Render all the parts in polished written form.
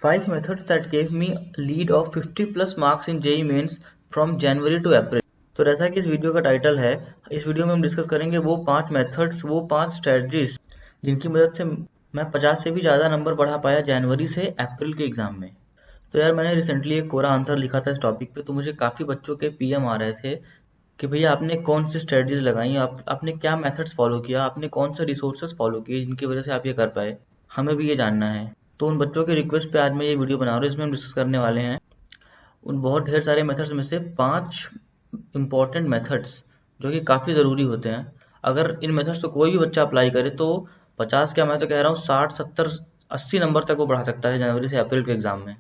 5 methods that gave me a lead of 50 plus marks in JEE Mains from January to April। तो जैसा कि इस video का title है, इस वीडियो में हम डिस्कस करेंगे वो 5 मेथड्स, वो 5 स्ट्रेटजीज जिनकी मदद से मैं 50 से भी ज़्यादा नंबर बढ़ा पाया जनवरी से अप्रैल के एग्जाम में। तो यार मैंने रिसेंटली एक कोरा आंसर लिखा था इस टॉपिक पे, तो मुझे काफ़ी बच्चों के पीएम आ रहे थे कि भैया आपने कौन सी स्ट्रेटजीज लगाई, आपने क्या मेथड्स फॉलो किया, आपने कौन से रिसोर्सेज फॉलो किए जिनकी वजह से आप ये कर पाए, हमें भी ये जानना है। तो उन बच्चों के रिक्वेस्ट पे आज मैं ये वीडियो बना रहा हूँ। इसमें हम डिस्कस करने वाले हैं उन बहुत ढेर सारे मेथड्स में से 5 इम्पॉर्टेंट मेथड्स जो कि काफ़ी ज़रूरी होते हैं। अगर इन मेथड्स को कोई भी बच्चा अप्लाई करे तो 50 क्या, मैं तो कह रहा हूँ 60, 70, 80 नंबर तक वो बढ़ा सकता है जनवरी से अप्रैल के एग्जाम में।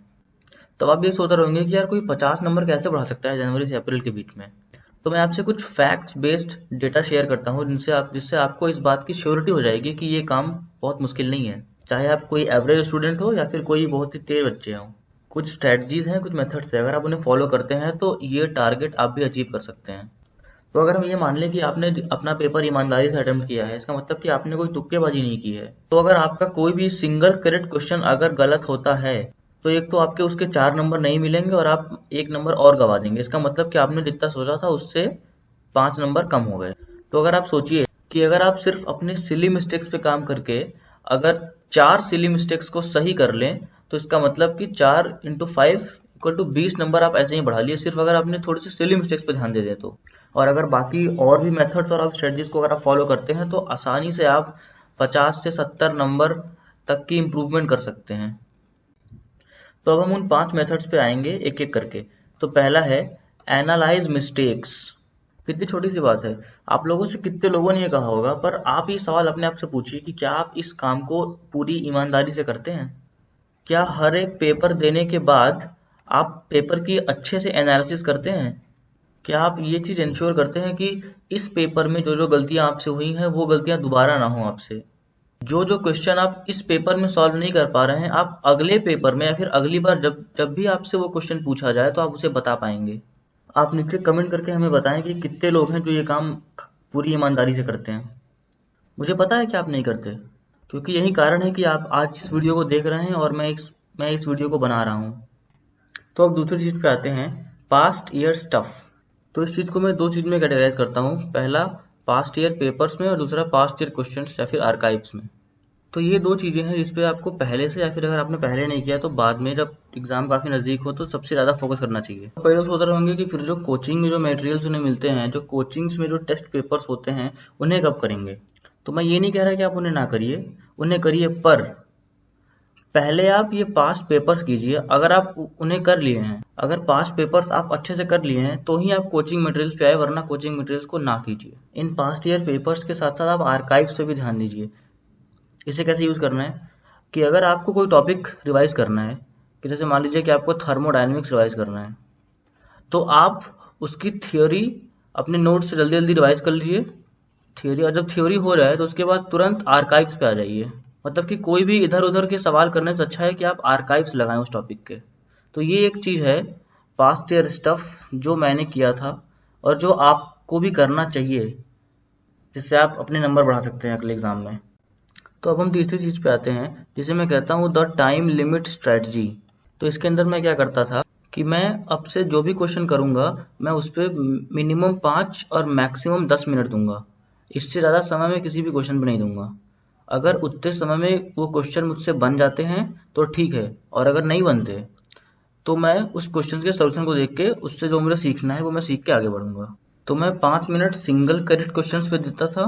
तो आप ये सोच रहे होंगे कि यार कोई 50 नंबर कैसे बढ़ा सकता है जनवरी से अप्रैल के बीच में। तो मैं आपसे कुछ फैक्ट्स बेस्ड डेटा शेयर करता हूँ जिससे आपको इस बात की श्योरिटी हो जाएगी कि ये काम बहुत मुश्किल नहीं है, चाहे आप कोई एवरेज स्टूडेंट हो या फिर कोई बहुत ही तेज बच्चे हों। कुछ स्ट्रेटजीज हैं, कुछ मेथड्स हैं, अगर आप उन्हें फॉलो करते हैं तो ये टारगेट आप भी अचीव कर सकते हैं। तो अगर हम ये मान लें कि आपने अपना पेपर ईमानदारी से अटेम्प्ट किया है, इसका मतलब कि आपने कोई तुक्केबाजी नहीं की है। तो अगर आपका कोई भी सिंगल करेक्ट क्वेश्चन अगर गलत होता है तो एक तो आपके उसके 4 नंबर नहीं मिलेंगे और आप 1 नंबर और गवा देंगे। इसका मतलब कि आपने जितना सोचा था उससे 5 नंबर कम हो गए। तो अगर आप सोचिए कि अगर आप सिर्फ अपने सिली मिस्टेक्स पे काम करके अगर 4 सिली मिस्टेक्स को सही कर लें तो इसका मतलब कि 4 × 5 = 20 नंबर आप ऐसे ही बढ़ा लिए, सिर्फ अगर आपने थोड़ी सी सिली मिस्टेक्स पे ध्यान दे दें तो। और अगर बाकी और भी मेथड्स और आप स्ट्रेटजीज को अगर आप फॉलो करते हैं तो आसानी से आप 50 से 70 नंबर तक की इम्प्रूवमेंट कर सकते हैं। तो अब हम उन 5 मेथड्स पे आएंगे एक एक करके। तो पहला है एनालाइज मिस्टेक्स। कितनी छोटी सी बात है, आप लोगों से कितने लोगों ने ये कहा होगा, पर आप ये सवाल अपने आप से पूछिए कि क्या आप इस काम को पूरी ईमानदारी से करते हैं? क्या हर एक पेपर देने के बाद आप पेपर की अच्छे से एनालिसिस करते हैं? क्या आप ये चीज़ इंश्योर करते हैं कि इस पेपर में जो जो गलतियां आपसे हुई हैं वो गलतियां दोबारा ना हो आपसे? जो जो क्वेश्चन आप इस पेपर में सॉल्व नहीं कर पा रहे हैं, आप अगले पेपर में या फिर अगली बार जब जब भी आपसे वो क्वेश्चन पूछा जाए तो आप उसे बता पाएंगे। आप नीचे कमेंट करके हमें बताएं कि कितने लोग हैं जो ये काम पूरी ईमानदारी से करते हैं। मुझे पता है कि आप नहीं करते, क्योंकि यही कारण है कि आप आज इस वीडियो को देख रहे हैं और मैं इस वीडियो को बना रहा हूँ। तो अब दूसरी चीज़ पे आते हैं, पास्ट ईयर स्टफ। तो इस चीज़ को मैं 2 चीज़ में कैटेगराइज करता हूँ, पहला पास्ट ईयर पेपर्स में और दूसरा पास्ट ईयर क्वेश्चंस या फिर आर्काइव्स में। तो ये 2 चीज़ें हैं जिस पे आपको पहले से या फिर अगर आपने पहले नहीं किया तो बाद में जब एग्जाम काफ़ी नज़दीक हो तो सबसे ज़्यादा फोकस करना चाहिए। तो पहले सोच रहे होंगे कि फिर जो कोचिंग में जो मटेरियल्स उन्हें मिलते हैं, जो कोचिंग्स में जो टेस्ट पेपर्स होते हैं, उन्हें कब करेंगे? तो मैं ये नहीं कह रहा कि आप उन्हें ना करिए, उन्हें करिए, पर पहले आप ये पास्ट पेपर्स कीजिए। अगर आप उन्हें कर लिए हैं, अगर पास्ट पेपर्स आप अच्छे से कर लिए हैं तो ही आप कोचिंग मटेरियल्स पे आए, वरना कोचिंग मटेरियल्स को ना कीजिए। इन पास्ट ईयर पेपर्स के साथ साथ आप आर्काइव्स पे भी ध्यान दीजिए। इसे कैसे यूज़ करना है कि अगर आपको कोई टॉपिक रिवाइज करना है, कि जैसे मान लीजिए कि आपको थर्मोडायनेमिक्स रिवाइज करना है, तो आप उसकी थ्योरी अपने नोट्स से जल्दी जल्दी रिवाइज कर लीजिए थ्योरी, और जब थ्योरी हो जाए तो उसके बाद तुरंत आर्काइव्स पे आ जाइए। मतलब कि कोई भी इधर उधर के सवाल करने से अच्छा है कि आप आर्काइव्स लगाएं उस टॉपिक के। तो ये एक चीज़ है पास्ट ईयर स्टफ जो मैंने किया था और जो आपको भी करना चाहिए, जिससे आप अपने नंबर बढ़ा सकते हैं अगले एग्जाम में। तो अब हम तीसरी चीज़ पे आते हैं जिसे मैं कहता हूँ द टाइम लिमिट स्ट्रेटजी। तो इसके अंदर मैं क्या करता था कि मैं अब से जो भी क्वेश्चन करूँगा मैं उस पर मिनिमम 5 और मैक्सिमम 10 मिनट दूंगा। इससे ज़्यादा समय मैं किसी भी क्वेश्चन पर नहीं दूंगा। अगर उतने समय में वो क्वेश्चन मुझसे बन जाते हैं तो ठीक है, और अगर नहीं बनते तो मैं उस क्वेश्चन के सोल्यूशन को देख के उससे जो मुझे सीखना है वो मैं सीख के आगे बढ़ूंगा। तो मैं 5 मिनट सिंगल करेक्ट क्वेश्चंस पे देता था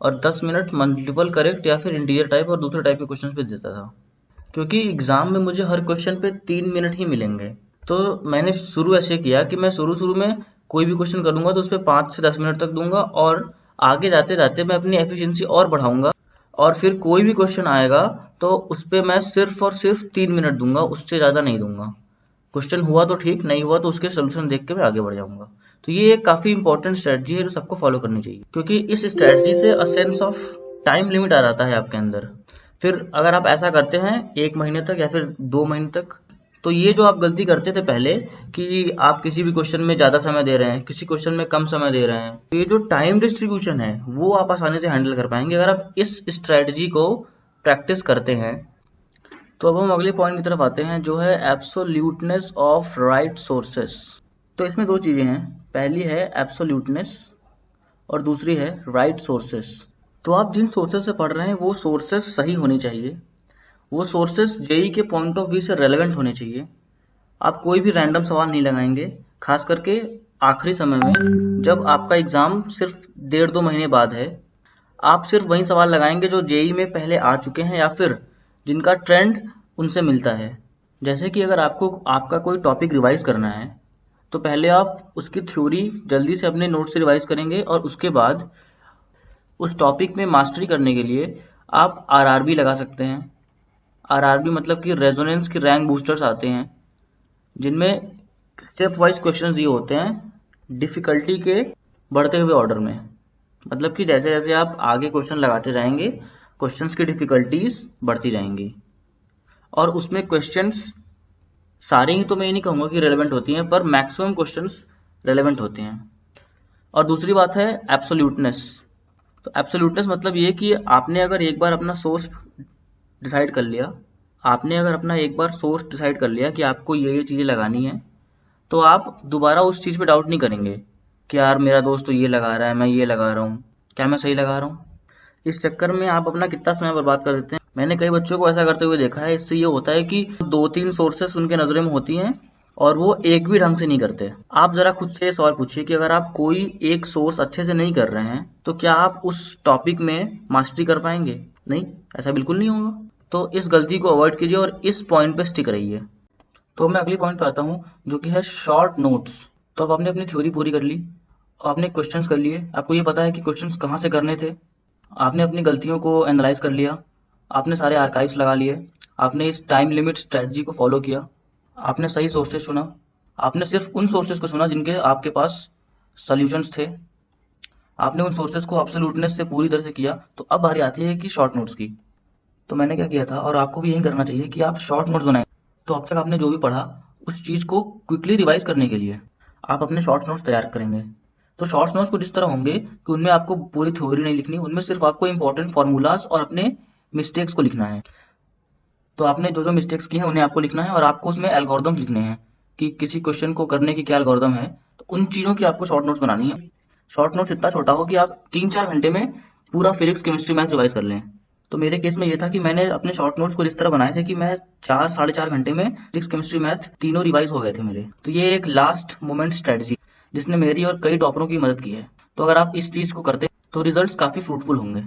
और 10 मिनट मल्टीपल करेक्ट या फिर इंटीजर टाइप और दूसरे टाइप के क्वेश्चंस पे देता था, क्योंकि एग्जाम में मुझे हर क्वेश्चन पे 3 मिनट ही मिलेंगे। तो मैंने शुरू ऐसे किया कि मैं शुरू में कोई भी क्वेश्चन करूंगा तो उस पर 5 से 10 मिनट तक दूंगा, और आगे जाते जाते मैं अपनी एफिशिएंसी और बढ़ाऊंगा, और फिर कोई भी क्वेश्चन आएगा तो उस पर मैं सिर्फ और सिर्फ 3 मिनट दूंगा, उससे ज़्यादा नहीं दूंगा। क्वेश्चन हुआ तो ठीक, नहीं हुआ तो उसके सोल्यूशन देख के मैं आगे बढ़ जाऊंगा। तो ये एक काफी इंपॉर्टेंट स्ट्रेटजी है जो सबको फॉलो करनी चाहिए, क्योंकि इस स्ट्रेटजी से a sense of time limit आ जाता है आपके अंदर। फिर अगर आप ऐसा करते हैं 1 महीने तक या फिर 2 महीने तक, तो ये जो आप गलती करते थे पहले कि आप किसी भी क्वेश्चन में ज्यादा समय दे रहे हैं, किसी क्वेश्चन में कम समय दे रहे हैं, तो ये जो टाइम डिस्ट्रीब्यूशन है वो आप आसानी से हैंडल कर पाएंगे अगर आप इस स्ट्रेटजी को प्रैक्टिस करते हैं। तो अब हम अगले पॉइंट की तरफ आते हैं, जो है एब्सोल्यूटनेस ऑफ राइट सोर्सेस। तो इसमें दो चीजें हैं, पहली है एब्सोल्यूटनेस और दूसरी है राइट सोर्सेस। तो आप जिन सोर्सेस से पढ़ रहे हैं वो सोर्सेस सही होनी चाहिए, वो सोर्सेस जेई के पॉइंट ऑफ व्यू से रेलेवेंट होने चाहिए। आप कोई भी रैंडम सवाल नहीं लगाएंगे, खास करके आखिरी समय में जब आपका एग्जाम सिर्फ 1.5-2 महीने बाद है। आप सिर्फ वही सवाल लगाएंगे जो जेई में पहले आ चुके हैं या फिर जिनका ट्रेंड उनसे मिलता है। जैसे कि अगर आपको आपका कोई टॉपिक रिवाइज करना है तो पहले आप उसकी थ्योरी जल्दी से अपने नोट से रिवाइज करेंगे और उसके बाद उस टॉपिक में मास्टरी करने के लिए आप आरआरबी लगा सकते हैं। आरआरबी मतलब कि रेजोनेंस की रैंक बूस्टर्स आते हैं, जिनमें स्टेप वाइज क्वेश्चंस दिए होते हैं डिफिकल्टी के बढ़ते हुए ऑर्डर में। मतलब कि जैसे जैसे आप आगे क्वेश्चन लगाते जाएंगे क्वेश्चंस की डिफिकल्टीज बढ़ती जाएंगी, और उसमें क्वेश्चंस सारे ही तो मैं ये नहीं कहूँगा कि रेलेवेंट होती हैं, पर मैक्सिमम क्वेश्चंस रेलेवेंट होते हैं। और दूसरी बात है एब्सोल्यूटनेस। तो एब्सोल्यूटनेस मतलब ये कि आपने अगर एक बार अपना सोर्स डिसाइड कर लिया, कि आपको ये चीज़ें लगानी है, तो आप दोबारा उस चीज़ पे डाउट नहीं करेंगे कि यार मेरा दोस्त तो ये लगा रहा है, मैं ये लगा रहा हूँ, क्या मैं सही लगा रहा हूँ। इस चक्कर में आप अपना कितना समय बर्बाद कर देते हैं। मैंने कई बच्चों को ऐसा करते हुए देखा है। इससे ये होता है कि 2-3 सोर्सेस उनके नज़रों में होती हैं और वो एक भी ढंग से नहीं करते। आप जरा खुद से सवाल पूछिए कि अगर आप कोई एक सोर्स अच्छे से नहीं कर रहे हैं तो क्या आप उस टॉपिक में मास्टरी कर पाएंगे? नहीं, ऐसा बिल्कुल नहीं होगा। तो इस गलती को अवॉइड कीजिए और इस पॉइंट पे स्टिक रहिए। तो मैं अगली पॉइंट पे आता हूँ, जो कि है शॉर्ट नोट्स। तो अब आपने अपनी थ्योरी पूरी कर ली, आपने क्वेश्चंस कर लिए, आपको ये पता है कि क्वेश्चंस कहाँ से करने थे, आपने अपनी गलतियों को एनालाइज कर लिया, आपने सारे आर्काइव्स लगा लिए, आपने इस टाइम लिमिट स्ट्रेटजी को फॉलो किया, आपने सही सोर्सेज चुना, आपने सिर्फ उन सोर्सेज को चुना जिनके आपके पास सॉल्यूशंस थे, आपने उन सोर्सेज को एब्सोल्यूटनेस से पूरी तरह से किया। तो अब बारी आती है कि शॉर्ट नोट्स की। तो मैंने क्या किया था और आपको भी यही करना चाहिए कि आप शॉर्ट नोट्स बनाएं। तो अब तक आपने जो भी पढ़ा उस चीज़ को क्विकली रिवाइज करने के लिए आप अपने शॉर्ट नोट्स तैयार करेंगे। तो शॉर्ट नोट्स कुछ इस तरह होंगे कि उनमें आपको पूरी थ्योरी नहीं लिखनी, उनमें सिर्फ आपको इंपॉर्टेंट फार्मूलाज और अपने मिस्टेक्स को लिखना है। तो आपने जो जो मिस्टेक्स की हैं उन्हें आपको लिखना है और आपको उसमें एल्गोरिदम्स लिखने हैं कि किसी क्वेश्चन को करने की क्या एल्गोरिदम है। तो उन चीज़ों की आपको शॉर्ट नोट्स बनानी है। शॉर्ट नोट्स इतना छोटा हो कि आप 3-4 घंटे में पूरा फिजिक्स केमिस्ट्री मैथ्स रिवाइज कर लें। तो मेरे केस में ये था कि मैंने अपने शॉर्ट नोट्स को इस तरह बनाए थे कि मैं 4-4.5 घंटे में फिजिक्स केमिस्ट्री मैथ तीनों रिवाइज हो गए थे मेरे। तो ये एक लास्ट मोमेंट स्ट्रेटजी जिसने मेरी और कई टॉपरों की मदद की है। तो अगर आप इस चीज़ को करते तो रिजल्ट्स काफ़ी फ्रूटफुल होंगे।